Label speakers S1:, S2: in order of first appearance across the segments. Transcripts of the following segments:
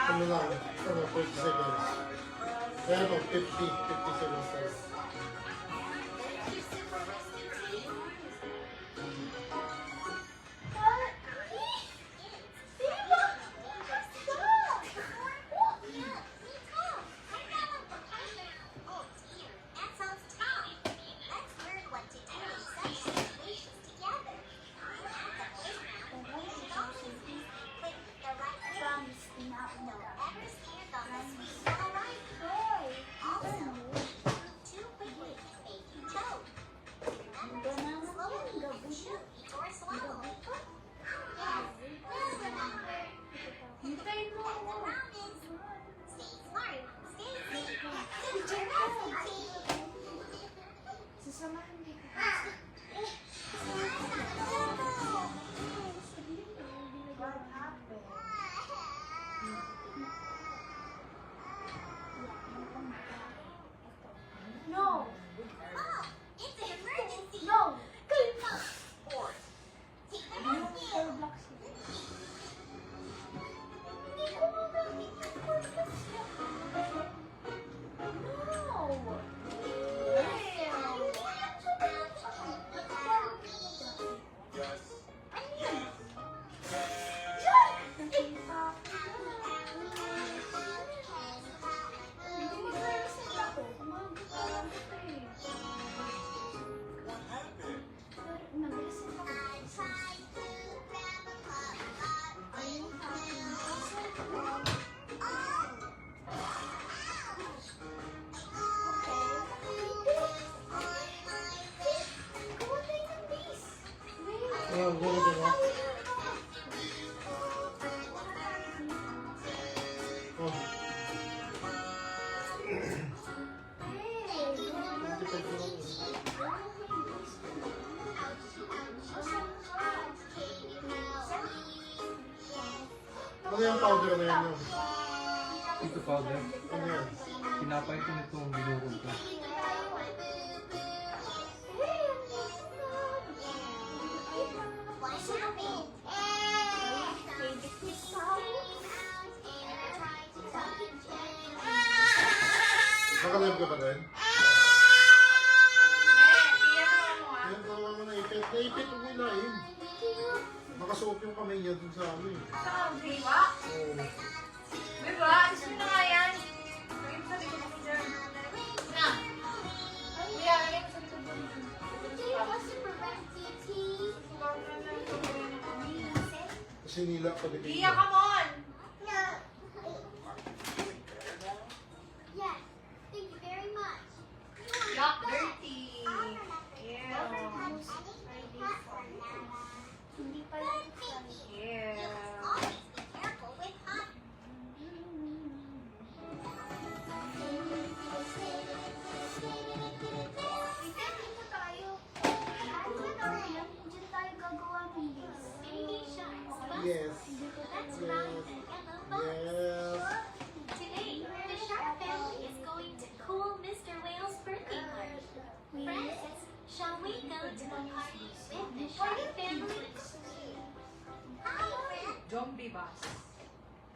S1: Ano lang, 40 seconds. Kaya po, 50 seconds tayo.
S2: No! Mom! It's an emergency! No! Take them off me! Hindi ko magamit yung purpose niya. No!
S1: Ayan, gano'n din ha. Oh. Ano yung powder na yan?
S3: Ito powder.
S1: Ano yan?
S3: Pinapay ko nitong binurog ko.
S1: Nakalive ka pa rin? Yan, gawa mo na ipit. Naipit, huwag mo ilain. Nakasuot yung kamay niya dun sa ano eh.
S4: Sa diwa?
S1: Oo.
S4: Diba? Gusto nyo na nga yan. Lagay mo sa likod mo dyan. Na. Kuya, lagay mo sa likod mo dyan.
S1: Sinila pa din.
S4: Gia, come on!
S2: Yes, thank you very much.
S4: Yuck, dirty. Ew.
S2: Hindi pala
S4: Ew.
S2: always be careful with hot. Dito tayo. Diyan tayo gagawa ng this.
S1: Yes.
S2: That's
S1: Yes.
S2: round and yellow bugs.
S1: Yes.
S2: Today, the shark family is going to cool Mr. Whale's birthday party. Friends, shall we go to the party with the shark family? Hi, friend.
S4: Zombie bus.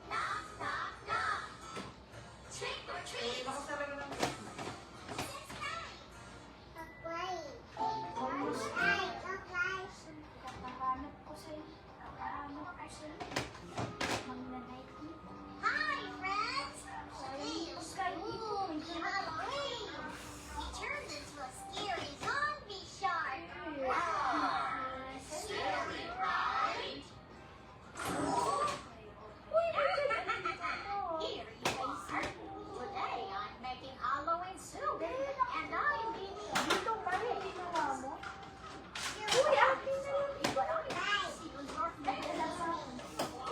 S2: Knock, knock, knock. Trick or treat.
S4: Baka talaga ng...
S2: Hi, friends. Ooh, Halloween. He turns into a scary zombie shark. Scary, right? Here you are. Today I'm making Halloween soup, and I'm eating.
S4: Dito pa rin, ginawa mo?
S2: Uy, akin na yun. But I see your face.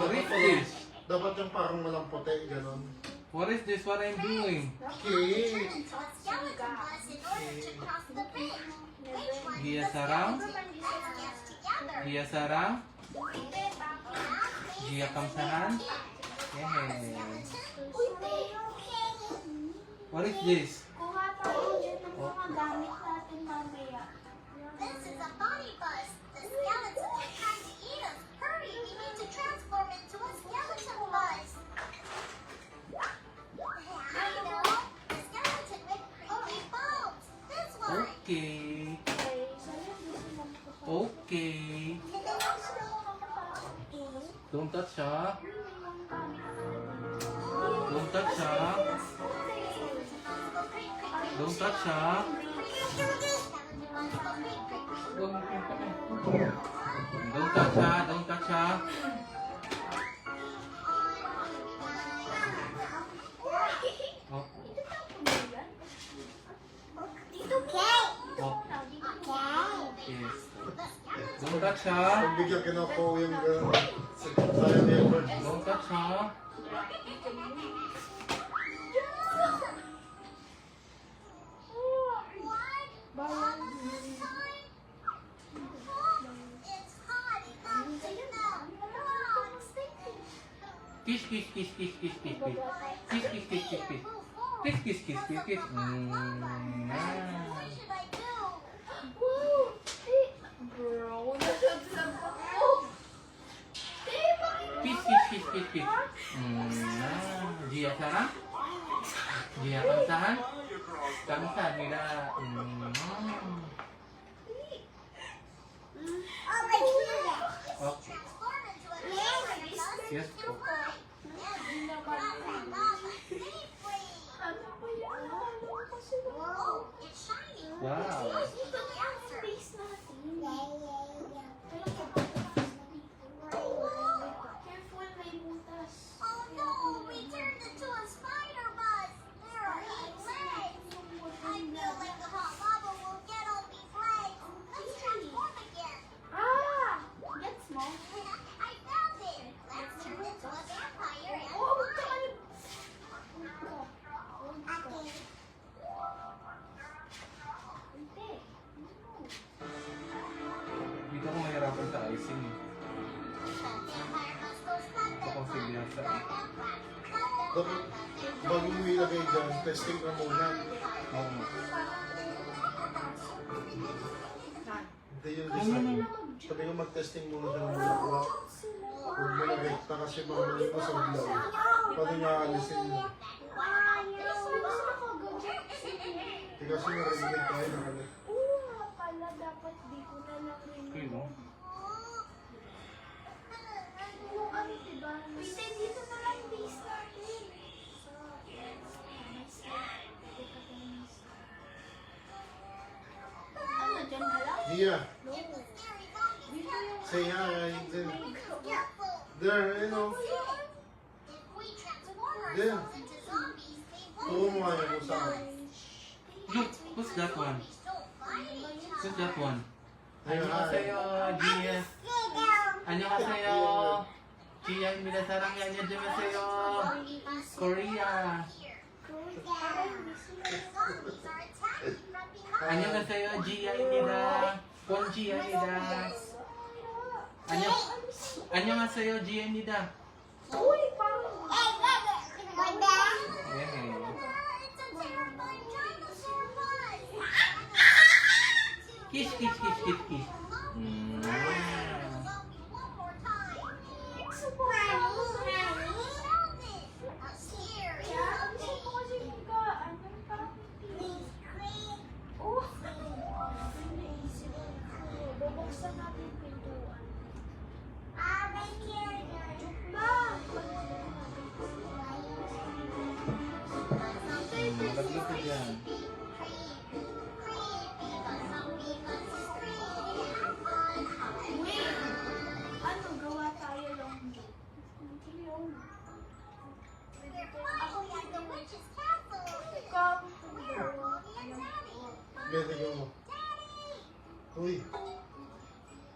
S3: What is
S1: Dapat
S3: this?
S1: Dapat yung parang malampote, gano'n.
S3: What is this? What I'm doing?
S1: Okay.
S2: To a skeleton bus in order to cross the bridge. Which one
S3: Gia
S2: is the
S3: Sarang?
S2: skeleton bus? Let's guess together.
S3: Gia Sarang? Gia Kamsahan? Yes. What is this?
S5: Kuha tayo dyan ng mga gamit natin mamaya.
S2: This is a body bus. The skeleton is trying to eat us. Hurry, we need to transform into a skeleton bus. I know. The skeleton with creepy bones. This one.
S3: Okay.
S5: Okay, sa'yo gusto mo makapag-
S3: Okay.
S5: Gusto mo makapag-game?
S3: Don't touch ha.
S5: Yung gamit natin.
S3: Don't touch ha. Don't touch ha. Huwag mo kami. Don't touch ha. Don't touch ha. Oh. Oh. Yes. Don't touch ha.
S1: Pag bigyan kinako yung sayang ni Edward.
S3: Don't touch ha.
S5: Bawal.
S3: Kiss, kiss, kiss, kiss, kiss, kiss, kiss. Kiss, kiss, kiss, kiss, kiss. Kiss, kiss, kiss, kiss, kiss.
S5: Woo! Bro, nasagsak ako.
S3: Kiss, kiss, kiss, kiss, kiss. Gia Sarang? Gia Kamsahan? Kamsahan nila. Okay. Yes po.
S5: Ano ba yan? Ano kasi
S2: Oh, it's shiny.
S3: Wow.
S5: ito na yung face natin. Careful, may butas.
S2: Oh no, we turned into a spider bus. There are 8 legs. I feel like the hot lava will get on these legs. Let's transform again.
S5: Ah! Get small.
S2: I found it. Let's turn into a vampire and
S5: Oh,
S2: fly.
S5: Hindi.
S3: Dito ako mahirapan sa icing eh.
S2: The vampire bus goes like
S3: Ito pang silyasa eh.
S1: Dapat, bago mo ilagay dyan, testing ka muna.
S3: Oo nga.
S1: Hindi yung design. Sabi ko mag-testing muna siya ng bulaklak. Huwag mo na rekta kasi mamali mo sa bulaw. Paano niya alisin mo? Hindi kasi narinig tayo na kami.
S5: Oo nga pala, dapat di ko na lang rin.
S3: Okay, no?
S5: Yung ano, diba? Hindi, dito na lang base natin. Ano, dyan na lang?
S1: Gia,
S5: Dito yung...
S1: say hi. Then,
S2: Careful.
S1: there, you know.
S2: If we transform
S1: Then,
S2: ourselves into zombies, they
S1: turo
S2: won't
S1: mo nga yung kung saan.
S3: Look, who's that one?
S2: don't fight each
S3: Who's
S2: other.
S3: that one?
S1: Ayun,
S3: 안녕하세요, Gia. 안녕하세요. Gia Sarang yan. 안녕하세요. Korea.
S2: Zombies are attacking from behind.
S3: 안녕하세요, Gia'입니다. 본지아입니다. 안녕하세요, Gia'입니다.
S5: Uy, parang...
S3: 네.
S2: It's a terrifying dinosaur bus.
S3: Kiss, kiss, kiss, kiss, kiss.
S2: One more time. A scary
S5: Kaya, gusto ko kasi magkaan. Ang pangit Oh! Naisip ko. Babuksan natin yung pintuan. Joke lang!
S3: Malaglag ka dyan.
S5: Wait! Ano, gawa tayo lang dito. Ako yung
S2: the witch's castle.
S5: ikaw.
S1: Pwede ko mo. Uy,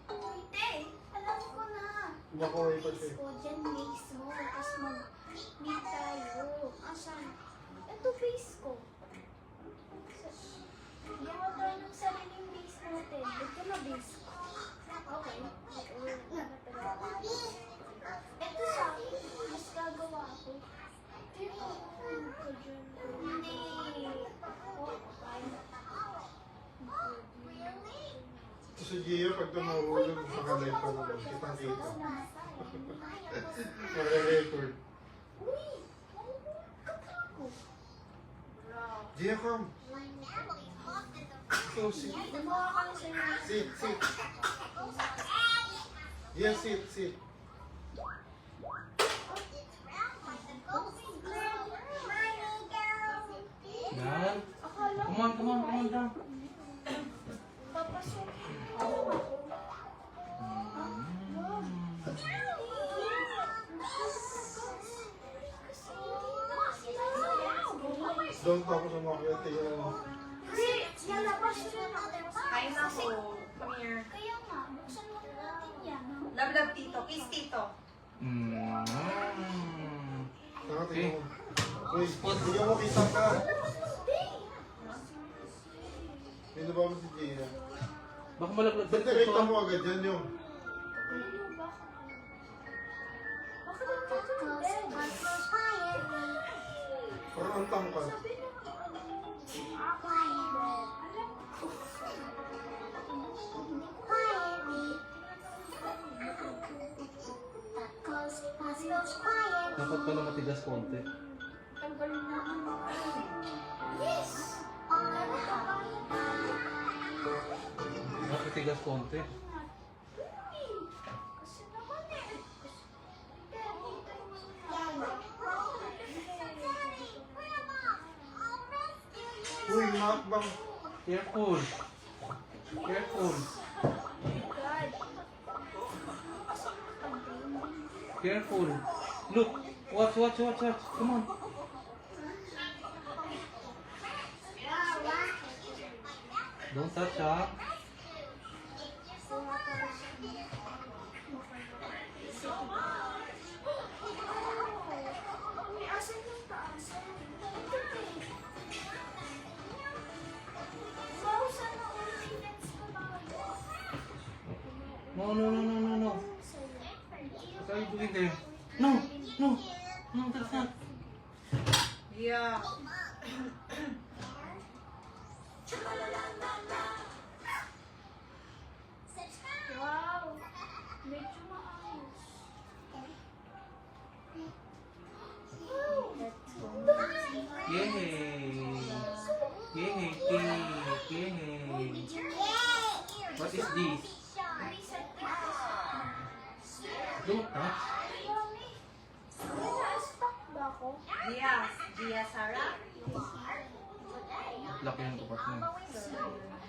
S5: Hindi, alam ko na.
S1: Kumakaway pa siya.
S5: base ko, dyan base mo. Tapos mag-meet tayo. Asan? Ito base ko. Gawa tayo ng sariling base natin. Ito na base ko. Okay. Ito sa akin. Mas gagawa ako. Dito. Hindi. Oh, fine.
S1: Ito si Gia, pag tumawag, nakalive pa naman. Kitang-kita. Naka-record.
S5: Uy! Ako.
S1: Gia, come. So, sit.
S5: Gumawa ka na sa'yo.
S1: Sit, sit. Gia, sit, sit.
S3: Yan.
S5: Akala ko.
S3: Come on down.
S5: Papasok.
S1: Doon pa ako sa mga kaya tingnan mo.
S5: Kasi, lalabas yun.
S4: Ay, nako. Come here.
S5: Kaya nga, buksan mo natin yan.
S4: Love, love, tito. Kiss, tito.
S1: Nakatingnan mo. Uy, bigyan mo kita ka. May nabawag si Gia.
S3: Baka malaglag
S1: Ba't nakita mo agad yan yung?
S5: Ano ba? Bakit ang tatulog?
S1: Parang ang tangkad.
S5: Sabi na,
S3: Dapat pala matigas konti.
S5: tanggal na.
S3: Dapat matigas konti.
S5: Kasi naman eh.
S1: Uy, nakakbang.
S3: Careful. Careful. Careful. Look. Watch. Come on. Don't touch, ha?
S5: May asan yung taas? Wow, sana ordinance ko na.
S3: No. What are you doing there? No, that's not.
S4: Yeah.
S5: Wow, medyo maayos.
S3: Yay, cake. What is this? Don't touch.
S5: Na-stuck ba ako?
S4: Gia. Gia, Sarah.
S3: Laki ng tupas mo.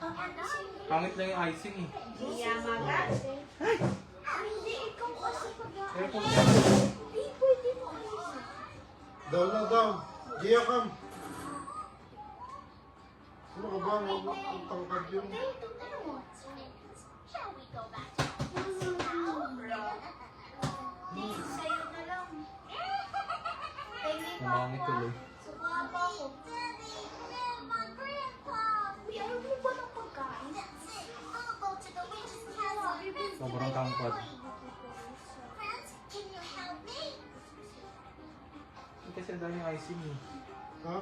S5: Ang kasi
S3: Pangit lang yung icing eh.
S4: Gia, Maga.
S5: hindi ikaw kasi
S3: Careful.
S5: Hindi pwede mo ayos.
S1: Down na down. Gia, come. Ano ka ba? Ang tangkad yun.
S5: Ito, ano mo?
S2: Shall we go back to our now?
S5: Di, sa'yo na lang. Pengi pa
S3: Umangit
S5: ako.
S3: tuloy.
S5: Sukuha pa ako. Uy, ayaw mo ba ng pagkain?
S3: Sobrang tangkad. Kasi ang dami yung icing eh.
S1: Ha?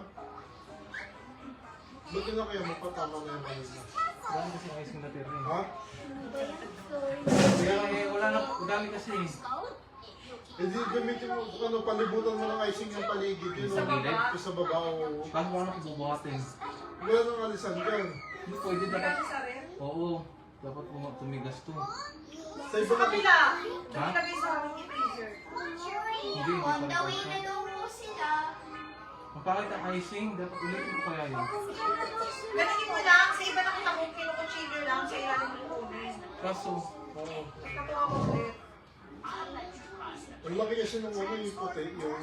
S1: Ba't yun na kaya magpatama na yung kanina?
S3: Dami kasi yung icing na tira eh.
S1: Ha?
S5: Ano ba yan? Sorry.
S3: Kaya eh, wala na, dami kasi eh.
S1: Eh di gamitin mo, ano, palibutan mo ng icing yung paligid yun.
S3: Sa gilid?
S1: Yung sa baba, oo.
S3: Kaso paano ko bubuhatin?
S1: Wala nang alisan dyan.
S3: Hindi pwede dapat.
S4: Kasi sa rin.
S3: Oo. Dapat tumigas to.
S1: Sa iba na
S4: Kabila.
S3: Ha?
S4: Ilagay sa aking freezer.
S3: Hindi
S5: On the
S3: pala
S5: way
S3: siya.
S5: na daw mo sila.
S3: Ang pangit ang icing, dapat ulitin ko kaya yun.
S5: Pupunta na daw sila.
S4: Ganun mo lang. Sa iba nakita ko kinukuchilyo lang sa ilalim ng kunin.
S3: Kaso, oo.
S4: Nakuha ko ulit.
S1: ang laki kasi nung ano yung puti, yung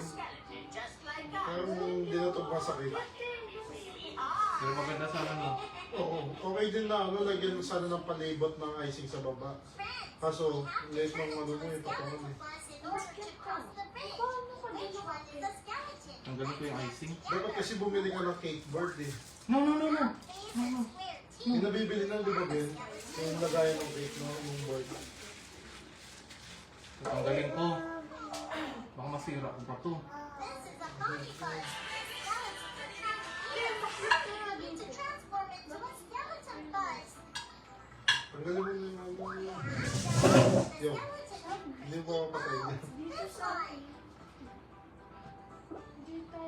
S1: parang hindi na ito masakit.
S3: Pero maganda sana no.
S1: Oo, okay din na ano, lagyan sana ng palibot ng icing sa baba. Kaso, late ng ano mo yung patungan eh.
S3: Tanggalin ko yung icing.
S1: Dapat kasi bumili ka ng cake board eh.
S3: No, no, no, no. No, no.
S1: Yung nabibili ng di ba Ben? Yung lagayan ng cake no, yung board.
S3: Tanggalin ko. Baka masira ko pa to.
S1: Tanggalin mo yung ano. Yung, hindi mo ako patay niya.
S5: Dito sa akin. Dito tayo